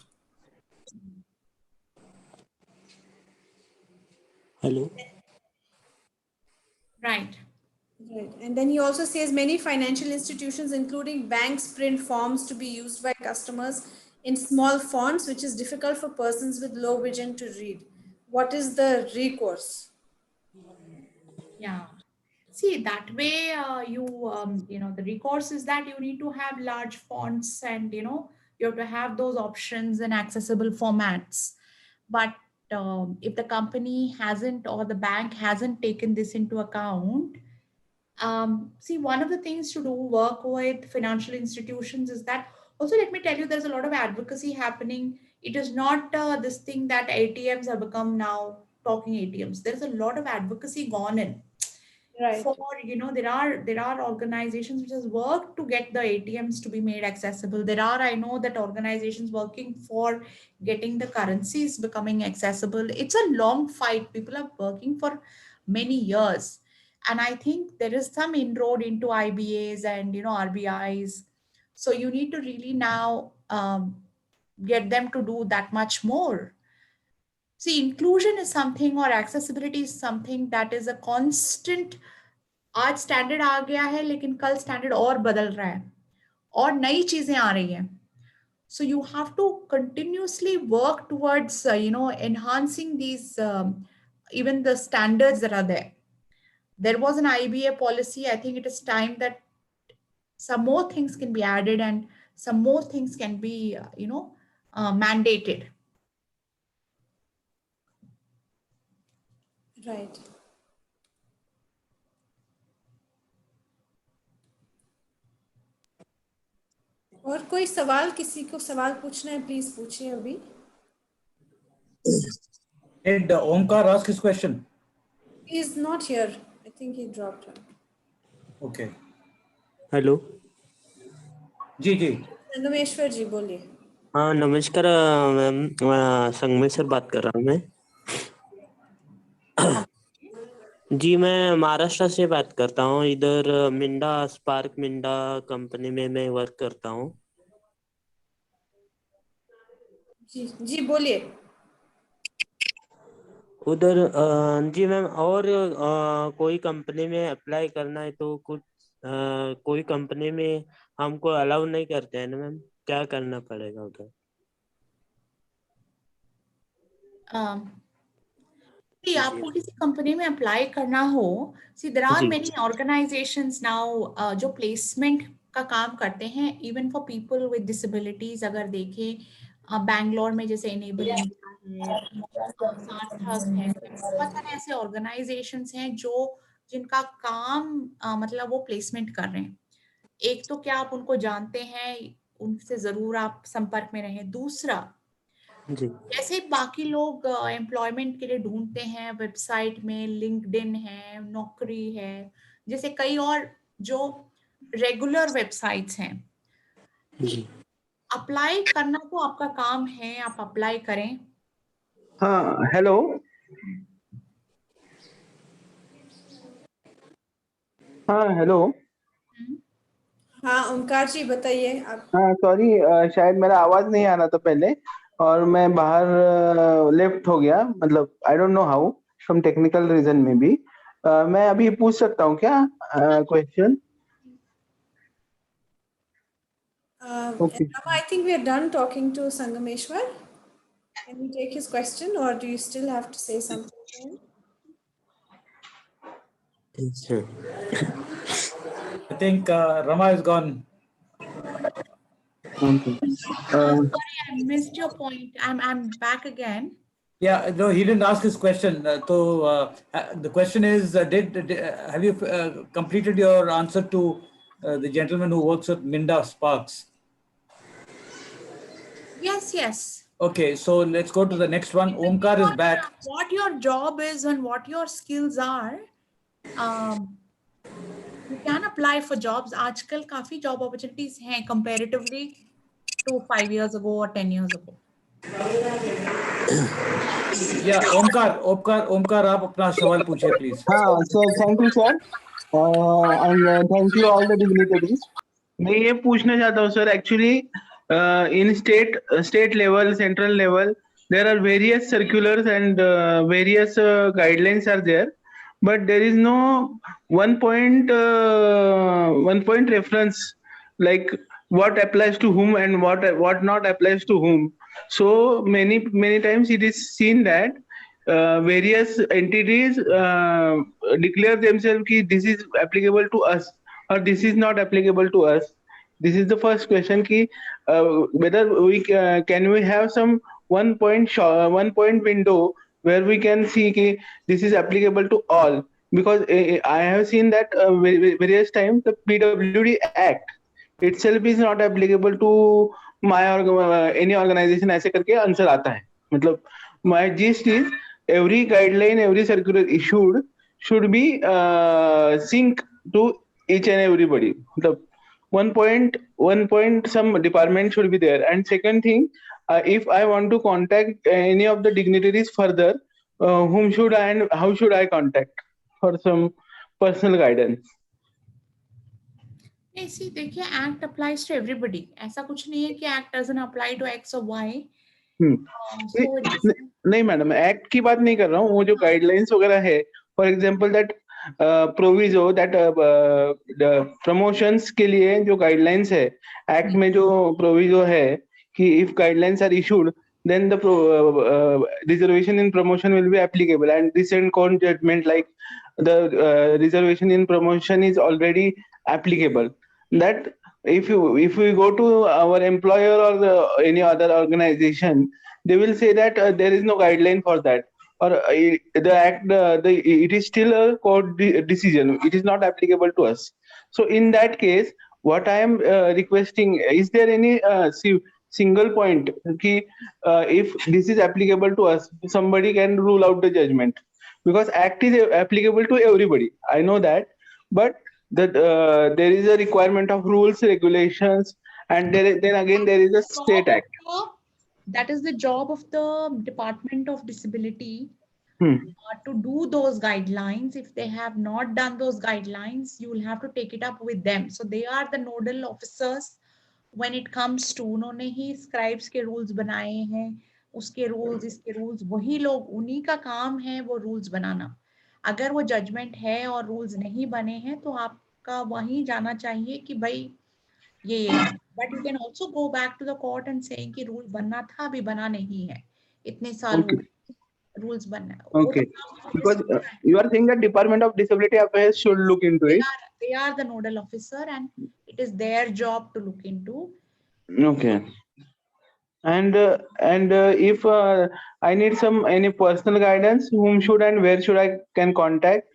Speaker 11: Hello.
Speaker 8: Right. And then he also says many financial institutions, including banks, print forms to be used by customers in small fonts, which is difficult for persons with low vision to read. What is the recourse?
Speaker 1: Yeah. See, that way, the recourse is that you need to have large fonts and, you have to have those options in accessible formats. But if the company hasn't or the bank hasn't taken this into account, see, one of the things to do work with financial institutions is that also, let me tell you, there's a lot of advocacy happening. It is not this thing that ATMs have become now talking ATMs. There's a lot of advocacy gone in
Speaker 8: Right.
Speaker 1: for, there are organizations which has worked to get the ATMs to be made accessible. I know that organizations working for getting the currencies becoming accessible. It's a long fight. People are working for many years. And I think there is some inroad into IBAs and, RBIs. So you need to really now get them to do that much more. See, inclusion is something, or accessibility is something that is a constant. आज standard आ गया है, लेकिन कल standard और बदल रहा है और नई चीजें आ रही हैं. So you have to continuously work towards, enhancing these, even the standards that are there. There was an IBA policy. I think it is time that some more things can be added and some more things can be, mandated.
Speaker 8: Right. और कोई सवाल, किसी को सवाल पूछना है, please पूछिए अभी.
Speaker 4: Did Omkar ask his question?
Speaker 8: He is not here. I think he dropped out.
Speaker 4: Okay.
Speaker 11: Hello
Speaker 4: जी जी.
Speaker 8: संगमेश्वर जी बोलिए.
Speaker 11: हाँ नमस्कार मैम, संगमेश्वर बात कर रहा हूँ मैं. जी मैं महाराष्ट्र से बात करता हूँ. इधर मिंडा स्पार्क मिंडा कंपनी में मैं वर्क करता हूँ.
Speaker 8: जी जी बोलिए.
Speaker 11: उधर जी मैम, और कोई कंपनी में अप्लाई करना है तो कुछ कोई कंपनी में हमको अलाउ नहीं करते हैं ना मैम, क्या करना पड़ेगा उधर?
Speaker 1: आपको किसी कंपनी में अप्लाई करना हो, see there are many organisations now जो प्लेसमेंट का काम करते हैं, even for people with disabilities. अगर देखें बैंगलोर में जैसे इनेबल इंडिया है, सार्थक है, बहुत सारे ऐसे ऑर्गेनाइजेशंस हैं जिनका काम मतलब वो प्लेसमेंट कर रहे हैं. एक तो क्या आप उनको जानते हैं, उनसे जरूर आप संपर्क में रहें. दूसरा, जैसे बाकी लोग एम्प्लॉयमेंट के लिए ढूंढते हैं वेबसाइट में, लिंक्डइन है, नौकरी है, जैसे कई और जो रेगुलर वेबसाइट्स हैं, अप्लाई करना तो आपका काम है, आप अप्लाई करें.
Speaker 10: हाँ हेलो. हाँ हेलो.
Speaker 8: हाँ ओमकार जी बताइए आप.
Speaker 10: हाँ सॉरी, शायद मेरा आवाज नहीं आ रहा था पहले और मैं बाहर लेफ्ट हो गया, मतलब I don't know how, some technical reason में भी. मैं अभी पूछ सकता हूँ क्या question?
Speaker 8: Okay. I think we are done talking to Sangameshwar. Can we take his question, or do you still have to say something to him?
Speaker 11: Sure.
Speaker 4: I think Rama is gone.
Speaker 1: Sorry, I missed your point. I'm back again.
Speaker 4: Yeah, no, he didn't ask his question. So the question is, have you completed your answer to the gentleman who works at Minda Sparks?
Speaker 1: Yes.
Speaker 4: Okay, so let's go to the next one. Omkar is back.
Speaker 1: What your job is and what your skills are, you can apply for jobs. आजकल काफी job opportunities हैं comparatively to 5 years ago or 10 years ago.
Speaker 4: Yeah, Omkar, आप अपना सवाल पूछिए please.
Speaker 10: हाँ sir, thank you sir, and thank you all the dignitaries. मैं ये पूछना चाहता हूँ sir, actually in state level, central level, there are various circulars and various guidelines are there, but there is no one point reference, like what applies to whom and what not applies to whom. So many times it is seen that various entities declare themselves ki this is applicable to us or this is not applicable to us. This is the first question ki whether we can we have some one point window where we can see ki this is applicable to all, because I have seen that various times the PWD Act itself is not applicable to my any organization, ऐसे करके answer आता है. मतलब my gist is every guideline, every circular issued should be sync to each and everybody. The one point some department should be there. And second thing, if I want to contact any of the dignitaries further, whom should I and how should I contact for some personal guidance?
Speaker 1: See, देखिए, act applies to everybody. ऐसा कुछ नहीं है कि act doesn't apply to X और Y.
Speaker 10: नहीं madam, act की बात नहीं कर रहा हूँ. वो जो गाइडलाइंस वगैरह है, for example that proviso that promotions के लिए जो गाइडलाइंस है, एक्ट में जो प्रोविजो है कि if guidelines are issued then the reservation in promotion will be applicable, and recent court judgment like the reservation in promotion is already applicable. That if we go to our employer or any other organization, they will say that there is no guideline for that, or the act it is still a court decision, it is not applicable to us. So in that case, what I am requesting, is there any single point ki if this is applicable to us, somebody can rule out the judgment, because act is applicable to everybody, I know that, but that there is a requirement of rules, regulations, and then again there is a state act.
Speaker 1: That is the job of the Department of Disability to do those guidelines. If they have not done those guidelines, you will have to take it up with them. So they are the nodal officers when it comes to, उन्होंने ही scribes के rules बनाए हैं, उसके rules, इसके rules, वही लोग, उन्हीं का काम है वो रूल्स बनाना. अगर वो जजमेंट है और रूल्स नहीं बने हैं तो आपका वहीं जाना चाहिए कि भाई ये but you can also go back to the court and saying कि रूल बनना था, अभी बना नहीं है, इतने साल हो गए, रूल्स बनना है.
Speaker 10: Okay, because you are saying that Department of Disability Affairs should look into it.
Speaker 1: They are the nodal officer and it is their job to look into.
Speaker 10: Okay. And if I need any personal guidance, whom should and where should I can contact?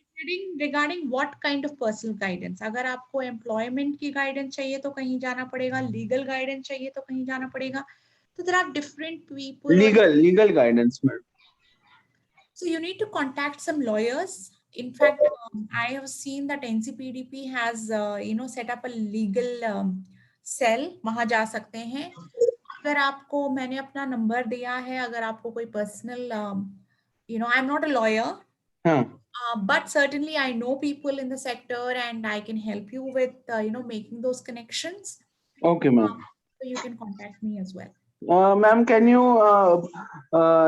Speaker 1: Regarding what kind of personal guidance? अगर आपको employment की guidance चाहिए तो कहीं जाना पड़ेगा, legal guidance चाहिए तो कहीं जाना पड़ेगा. So there are different people.
Speaker 10: Legal guidance, madam.
Speaker 1: So you need to contact some lawyers. In fact, I have seen that NCPDP has set up a legal cell. वहाँ जा सकते हैं. अगर आपको, मैंने अपना नंबर दिया है, अगर आपको कोई personal, I'm not a lawyer. But certainly I know people in the sector and I can help you with, making those connections.
Speaker 10: Okay, ma'am.
Speaker 1: So you can contact me as well.
Speaker 10: Ma'am, can you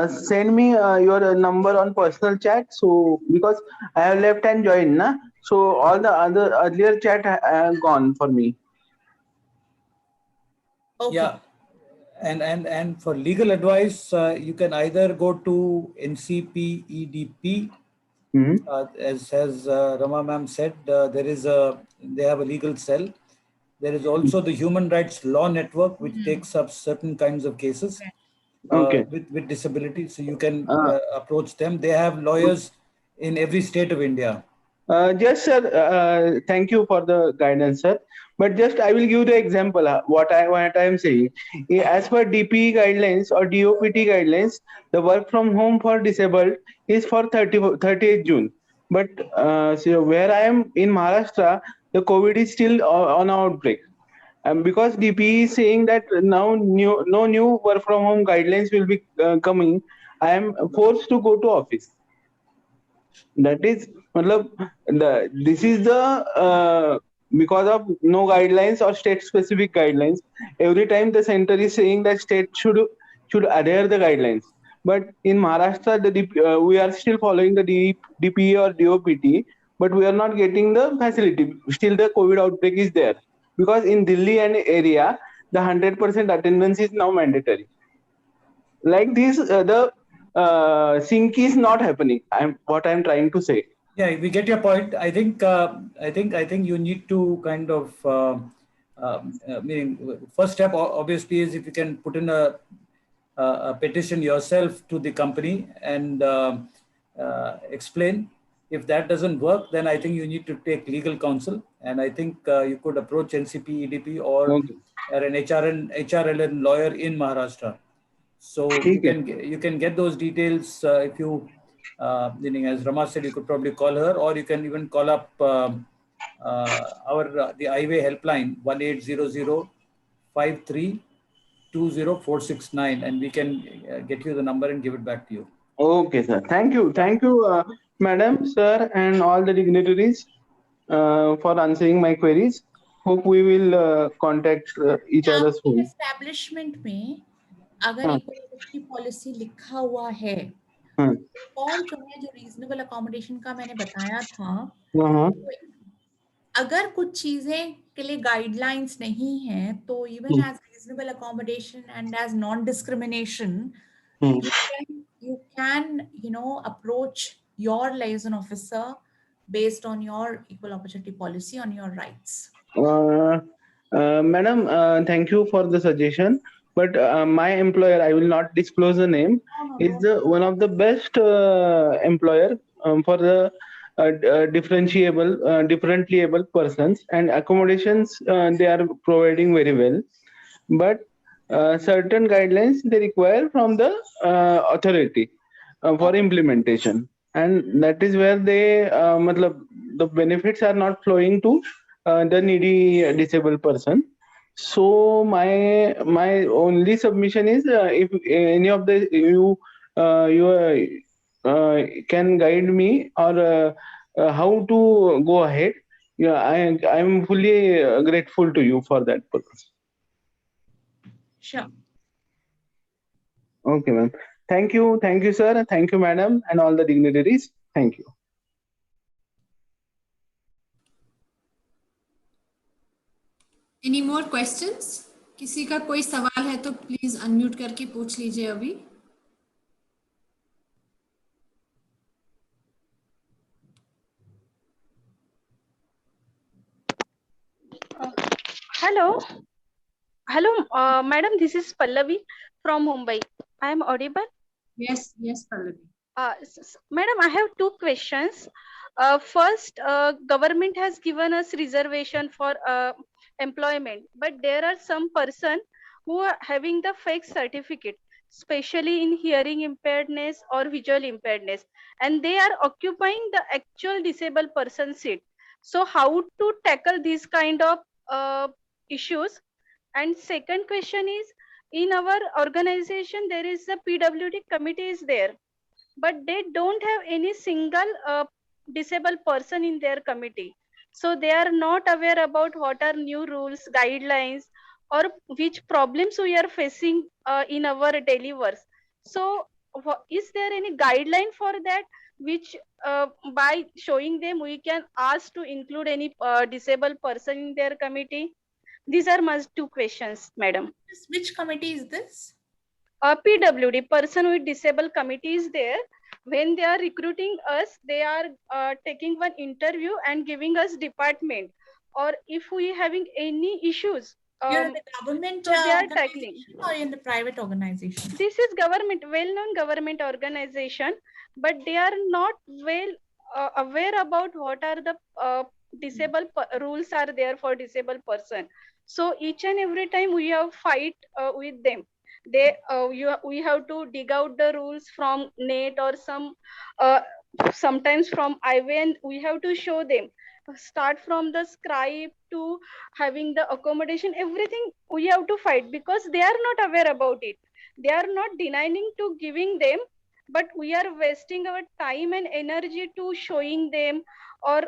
Speaker 10: send me your number on personal chat? So because I have left and joined, na? So all the other earlier chat gone for me.
Speaker 1: Okay.
Speaker 4: Yeah. And for legal advice, you can either go to NCPEDP. As Rama ma'am said, they have a legal cell. There is also the Human Rights Law Network, which takes up certain kinds of cases with disability. So you can approach them. They have lawyers in every state of India.
Speaker 10: Just sir, thank you for the guidance, sir. But just I will give the example what I am saying. As per DPE guidelines or DOPT guidelines, the work from home for disabled is for 30th June. But so where I am in Maharashtra, the COVID is still on outbreak. Because DPE is saying that now no new work from home guidelines will be coming, I am forced to go to office. That is, this is the because of no guidelines or state specific guidelines. Every time the center is saying that state should adhere the guidelines. But in Maharashtra, we are still following the DPE or DOPT, but we are not getting the facility. Still the COVID outbreak is there. Because in Delhi and area, the 100% attendance is now mandatory. Like this, the sync is not happening. What I'm trying to say.
Speaker 4: Yeah, we get your point. I think you need to kind of meaning first step obviously is if you can put in a petition yourself to the company and explain. If that doesn't work, then I think you need to take legal counsel, and I think you could approach NCP, EDP, or an HRLN lawyer in Maharashtra. So you can get those details if you, meaning as Rama said, you could probably call her, or you can even call up the highway helpline 1800-5320-469, and we can get you the number and give it back to you.
Speaker 10: Okay, sir. Thank you, madam, sir, and all the dignitaries for answering my queries. Hope we will contact each other soon.
Speaker 1: Establishment में अगर equality policy लिखा हुआ है, और जो है जो reasonable accommodation का मैंने बताया था, अगर कुछ चीजें के लिए गाइडलाइंस नहीं है तो even as reasonable accommodation and as non discrimination you can approach your liaison officer based on your equal opportunity policy on your rights.
Speaker 10: Madam, thank you for the suggestion, but my employer, I will not disclose the name, is one of the best employer for the differently able persons, and accommodations they are providing very well, but certain guidelines they require from the authority for implementation, and that is where they the benefits are not flowing to the needy disabled person. So my only submission is if any of the you can guide me or how to go ahead. Yeah, I am fully grateful to you for that purpose.
Speaker 1: Sure.
Speaker 10: Okay, ma'am. Thank you, sir. Thank you, madam, and all the dignitaries. Thank you.
Speaker 8: Any more questions? किसी का कोई सवाल है तो please unmute करके पूछ लीजिए अभी.
Speaker 12: Hello, madam. This is Pallavi from Mumbai. I am audible?
Speaker 8: Yes, Pallavi.
Speaker 12: Madam, I have two questions. First, government has given us reservation for employment, but there are some person who are having the fake certificate, especially in hearing impairedness or visual impairedness, and they are occupying the actual disabled person seat. So how to tackle these kind of issues? And second question is, in our organization, there is a PWD committee is there, but they don't have any single disabled person in their committee. So they are not aware about what are new rules, guidelines, or which problems we are facing in our daily work. So is there any guideline for that, which by showing them we can ask to include any disabled person in their committee? These are my two questions, madam.
Speaker 1: Which committee is this?
Speaker 12: PWD, person with disabled committee is there. When they are recruiting us, they are taking one interview and giving us department. Or if we having any issues,
Speaker 1: you're in the government
Speaker 12: so they are tackling.
Speaker 1: Or in the private organization?
Speaker 12: This is government, well-known government organization, but they are not well aware about what are the disabled rules are there for disabled person. So each and every time we have fight with them. We have to dig out the rules from net or sometimes from highway, and we have to show them. Start from the scribe to having the accommodation, everything we have to fight because they are not aware about it. They are not denying to giving them, but we are wasting our time and energy to showing them or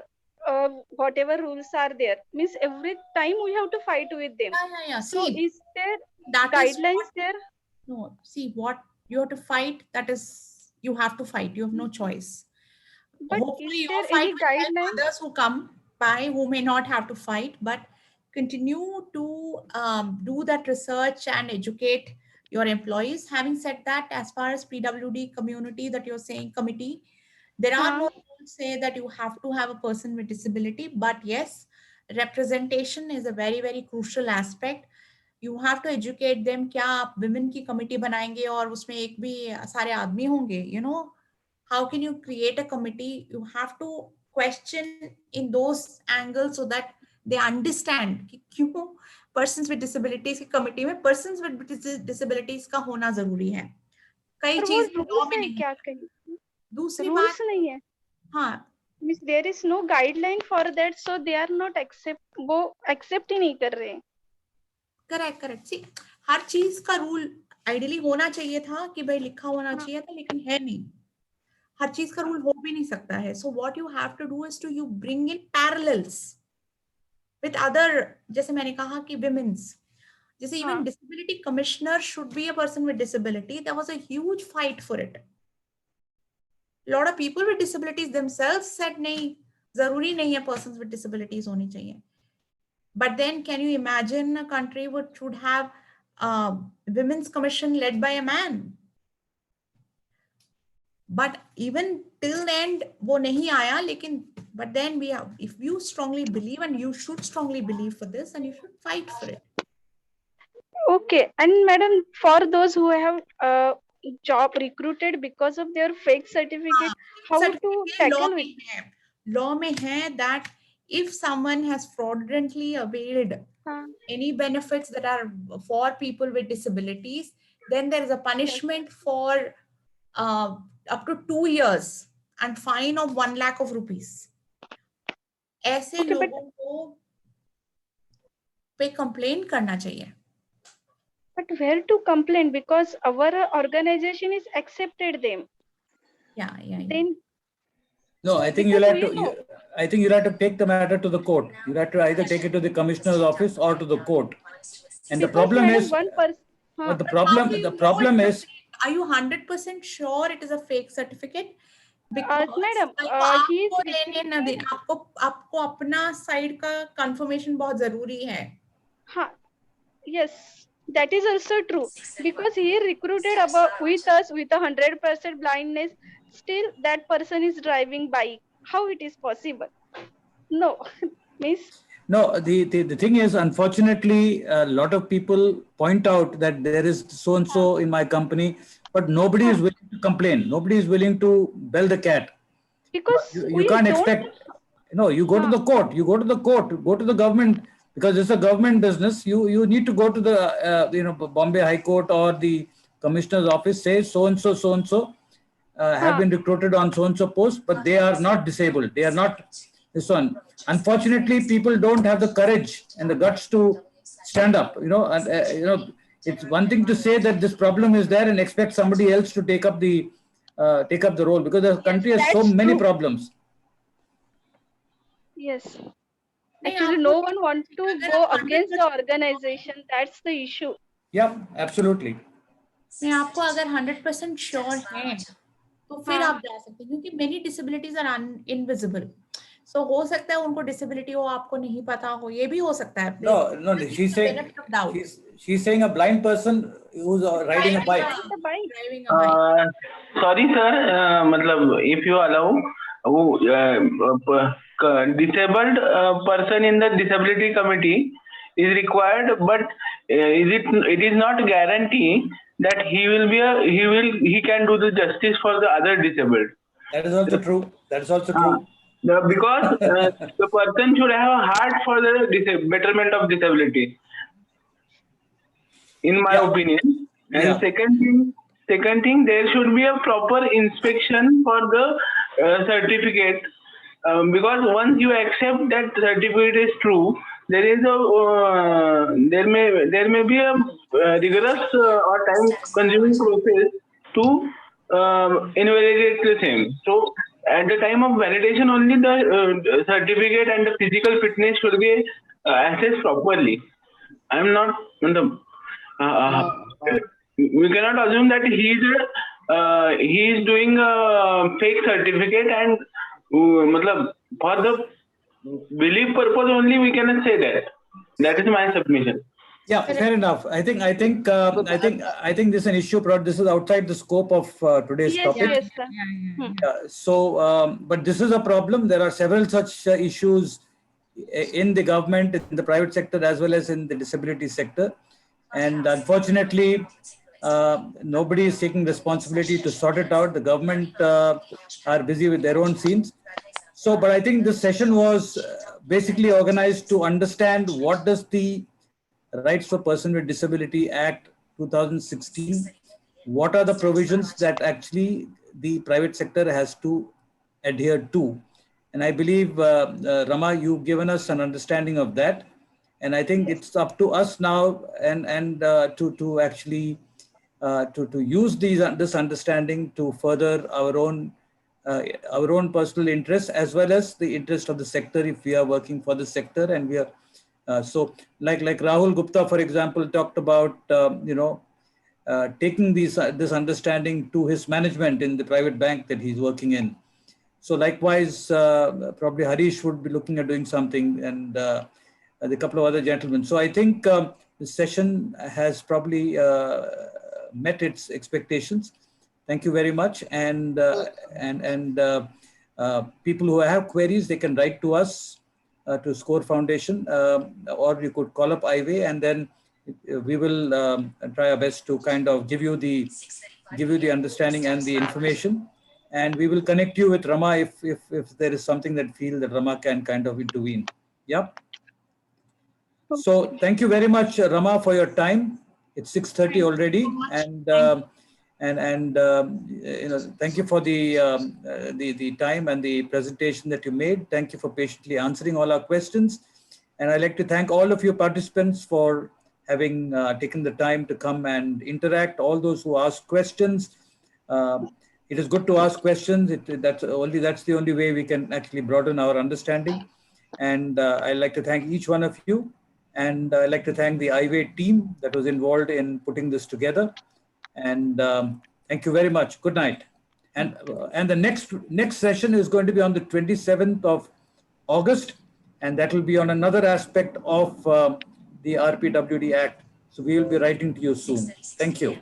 Speaker 12: whatever rules are there. Means every time we have to fight with them.
Speaker 1: Yeah.
Speaker 12: So
Speaker 1: see,
Speaker 12: is there guidelines there?
Speaker 1: No, see what you have to fight, that is, you have to fight. You have no choice.
Speaker 12: But
Speaker 1: hopefully
Speaker 12: is there
Speaker 1: you fight
Speaker 12: any guidelines?
Speaker 1: Others who come by who may not have to fight, but continue to do that research and educate your employees. Having said that, as far as PWD community that you're saying committee, there are no rules say that you have to have a person with disability, but yes, representation is a very, very crucial aspect. You have to educate them. क्या आप women की committee बनाएंगे और उसमें एक भी सारे आदमी होंगे? You know, how can you create a committee? You have to question in those angles so that they understand कि क्यों persons with disabilities की committee में persons with disabilities का होना जरूरी है. कई चीजें law में नहीं
Speaker 12: क्या कहीं
Speaker 1: दूसरी
Speaker 12: rules
Speaker 1: बात
Speaker 12: नहीं है.
Speaker 1: हाँ,
Speaker 12: Means there is no guideline for that, so they are not वो accept ही नहीं कर रहे हैं.
Speaker 1: करेक्ट सी हर चीज का रूल आइडियली होना चाहिए था कि भाई लिखा होना चाहिए था, लेकिन है नहीं. हर चीज का रूल हो भी नहीं सकता है. So what you have to do is to you bring in parallels with other. जैसे मैंने कहा कि विमेन्स, जैसे even disability commissioner should be a person with disability. There was a huge fight for it. Lot of people with disabilities themselves said नहीं, जरूरी नहीं है persons with disabilities होनी चाहिए. But then can you imagine a country which would have women's commission led by a man? But even till the end वो नहीं आया. लेकिन but then we have, if you strongly believe, and you should strongly believe for this, and you should fight for it.
Speaker 12: Okay, and madam, for those who have job recruited because of their fake certificate, how to tackle with?
Speaker 1: Law में है that if someone has fraudulently availed any benefits that are for people with disabilities, then there is a punishment for up to 2 years and fine of 1 lakh of rupees. ऐसे लोगों को पे complain करना चाहिए.
Speaker 12: But where to complain? Because our organization is accepted them.
Speaker 1: Yeah.
Speaker 12: Then
Speaker 4: no, I think you'll have to take the matter to the court. You have to either take it to the commissioner's office or to the court. And the problem is, the problem is,
Speaker 1: are you 100% sure it is a fake certificate? Because
Speaker 12: madam,
Speaker 1: आपको अपना side का confirmation बहुत जरूरी है.
Speaker 12: हाँ, yes, that is also true. Because he recruited with us with 100% blindness. Still that person is driving bike. How it is possible? No, miss.
Speaker 4: No, the thing is, unfortunately, a lot of people point out that there is so and so in my company, but nobody is willing to complain. Nobody is willing to bell the cat.
Speaker 12: Because
Speaker 4: you can't expect. No, you go to the court. You go to the court. Go to the government, because it's a government business. You need to go to the Bombay High Court or the commissioner's office. Say so and so. Have been recruited on so-and-so post, but they are not disabled. They are not this one. Unfortunately, people don't have the courage and the guts to stand up. It's one thing to say that this problem is there and expect somebody else to take up the role, because the country has so many problems.
Speaker 12: Yes. Actually, no one wants to go against the organization. That's the issue.
Speaker 4: Yeah, absolutely.
Speaker 1: मैं आपको अगर 100% sure है तो फिर आप जा सकते हैं, क्योंकि many disabilities are invisible. So हो सकता है उनको disability हो, आपको नहीं पता हो, ये भी हो सकता है.
Speaker 4: No, she's saying a blind person who's riding a bike.
Speaker 10: Sorry sir, मतलब if you allow, disabled person in the disability committee is required, but it is not guarantee that he can do the justice for the other disabled.
Speaker 4: That is also true.
Speaker 10: Because the person should have a heart for the betterment of disability, in my opinion. And second thing, there should be a proper inspection for the certificate, because once you accept that certificate is true, there may be a rigorous or time-consuming process to invalidate the same. So at the time of validation, only the certificate and the physical fitness should be assessed properly. I'm not. We cannot assume that he is doing a fake certificate and for the belief purpose only we cannot say that. That is my submission.
Speaker 4: Yeah, fair enough. I think this is an issue. This is outside the scope of today's
Speaker 12: Yes,
Speaker 4: topic.
Speaker 12: yes.
Speaker 4: But this is a problem. There are several such issues in the government, in the private sector, as well as in the disability sector. And unfortunately, nobody is taking responsibility to sort it out. The government are busy with their own scenes. So, but I think this session was basically organized to understand what does the Rights for Persons with Disability Act 2016, what are the provisions that actually the private sector has to adhere to. And I believe, Rama, you've given us an understanding of that. And I think it's up to us now and to actually to use this understanding to further our own personal interests as well as the interest of the sector if we are working for the sector. And we are so like Rahul Gupta, for example, talked about taking this understanding to his management in the private bank that he's working in. So likewise, probably Harish would be looking at doing something, and a couple of other gentlemen. So I think the session has probably met its expectations. Thank you very much. And people who have queries, they can write to us to SCORE Foundation, or you could call up IWay, and then we will try our best to kind of give you the understanding and the information. And we will connect you with Rama if there is something that feel that Rama can kind of intervene. Yeah. So thank you very much, Rama, for your time. It's 6:30 already, and thank you for the time and the presentation that you made. Thank you for patiently answering all our questions, and I'd like to thank all of you participants for having taken the time to come and interact. All those who asked questions. It is good to ask questions. That's the only way we can actually broaden our understanding. And I'd like to thank each one of you. And I'd like to thank the IWay team that was involved in putting this together. And thank you very much. Good night. And the next session is going to be on the 27th of August. And that will be on another aspect of the RPWD Act. So we will be writing to you soon. Thank you.